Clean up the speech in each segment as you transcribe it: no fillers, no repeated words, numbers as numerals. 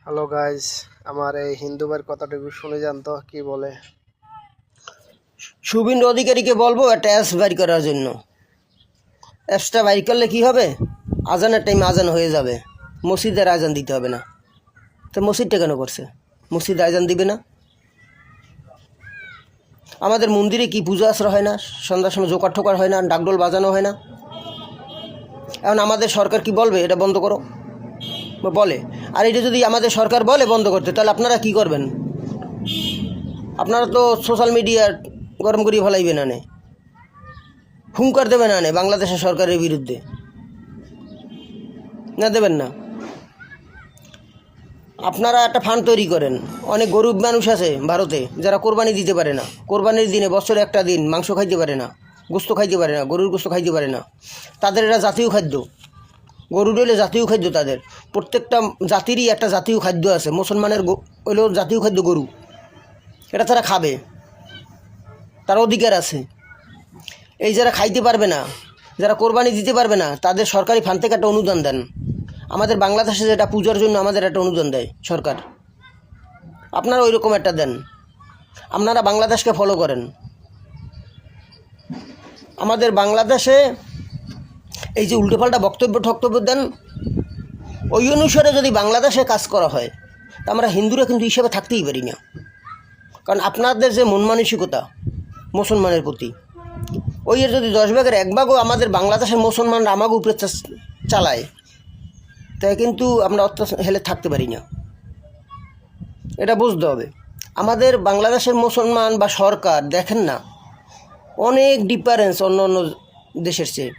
Hello guys, আমার এই হিন্দু ভাইয়ের কথাটুকু শুনে যান তো কি বলে। শুভেন্দু অধিকারীকে বলবো একটা অ্যাপস বাইর করার জন্য। অ্যাপসটা বাইর করলে কি হবে, আজানের টাইমে আজান হয়ে যাবে, মসজিদের আজান দিতে হবে না। তো মসজিদটা কেন করছে? মসজিদে আজান দিবে না? আমাদের মন্দিরে কি পুজো আশ্রা হয় না? সন্ধ্যার সময় জোকার ঠোকার হয় না? ডাকডোল বাজানো হয় না? এখন আমাদের সরকার কি বলবে এটা বন্ধ করো? বলে। আর এটা যদি আমাদের সরকার বলে বন্ধ করতে, তাহলে আপনারা কি করবেন? আপনারা তো সোশ্যাল মিডিয়া গরম করিয়ে ফেলাইবে না, হুঙ্কার দেবে না বাংলাদেশের সরকারের বিরুদ্ধে, না দেবেন না? আপনারা একটা ফান্ড তৈরি করেন। অনেক গরিব মানুষ আছে ভারতে যারা কোরবানি দিতে পারে না, কোরবানির দিনে বছরে একটা দিন মাংস খাইতে পারে না, গোস্ত খাইতে পারে না, গরুর গোস্ত খাইতে পারে না। তাদের এটা জাতীয় খাদ্য, গরুর হইলে জাতীয় খাদ্য। তাদের প্রত্যেকটা জাতিরই একটা জাতীয় খাদ্য আছে। মুসলমানের হইলেও জাতীয় খাদ্য গরু, এটা তারা খাবে, তার অধিকার আছে। এই যারা খাইতে পারবে না, যারা কোরবানি দিতে পারবে না, তাদের সরকারি ফান্ড থেকে একটা অনুদান দেন। আমাদের বাংলাদেশে যেটা পূজার জন্য আমাদের একটা অনুদান দেয় সরকার, আপনারা ওই রকম একটা দেন। আপনারা বাংলাদেশকে ফলো করেন। আমাদের বাংলাদেশে এই যে উল্টোপাল্টা বক্তব্য দেন, ওই অনুসারে যদি বাংলাদেশে কাজ করা হয়, তা আমরা হিন্দুরা কিন্তু হিসেবে থাকতেই পারি না। কারণ আপনাদের যে মন মানসিকতা মুসলমানের প্রতি, ওই এর যদি 10 ভাগের 1 ভাগও আমাদের বাংলাদেশের মুসলমানরা আমাকে উপরে চালায়, তাই কিন্তু আমরা অত্যাচার হেলে থাকতে পারি না। এটা বুঝতে হবে। আমাদের বাংলাদেশের মুসলমান বা সরকার দেখেন না, অনেক ডিফারেন্স অন্য অন্য দেশের চেয়ে।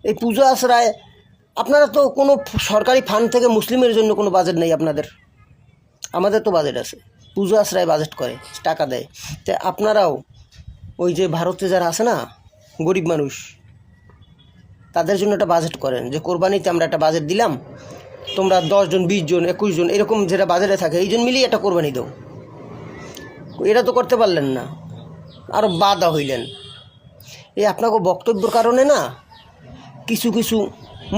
এই পূজা আশ্রয়, আপনারা তো কোনো সরকারি ফান্ড থেকে মুসলিমের জন্য কোনো বাজেট নেই আপনাদের। আমাদের তো বাজেট আছে, পুজো আশ্রয় বাজেট করে, টাকা দেয়। তাই আপনারাও ওই যে ভারতে যারা আছে না গরিব মানুষ, তাদের জন্য একটা বাজেট করেন, যে কোরবানিতে আমরা একটা বাজেট দিলাম, তোমরা 10 জন 20 জন 21 জন এরকম যেটা বাজেটে থাকে, এই জন মিলিয়ে একটা কোরবানি দাও। এটা তো করতে পারলেন না, আরও বাধা হইলেন। এই আপনাকে বক্তব্যের কারণে না কিছু কিছু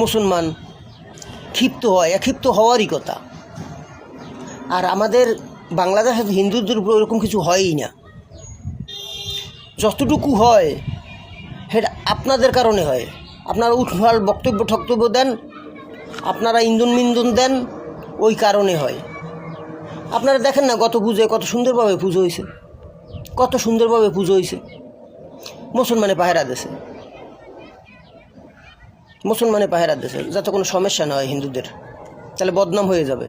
মুসলমান ক্ষিপ্ত হয়, ক্ষিপ্ত হওয়ারই কথা। আর আমাদের বাংলাদেশে হিন্দুদের উপর এরকম কিছু হয়ই না। যতটুকু হয় সেটা আপনাদের কারণে হয়। আপনারা উঠভাল বক্তব্য দেন, আপনারা ইন্ধন মিন্ধন দেন, ওই কারণে হয়। আপনারা দেখেন না গত পুজোয় কত সুন্দরভাবে পুজো হয়েছে, কত সুন্দরভাবে পুজো হয়েছে। মুসলমানে পাহারা দেশে, মুসলমানে পাহারা দেশে, যাতে কোনো সমস্যা না হয় হিন্দুদের, তাহলে বদনাম হয়ে যাবে।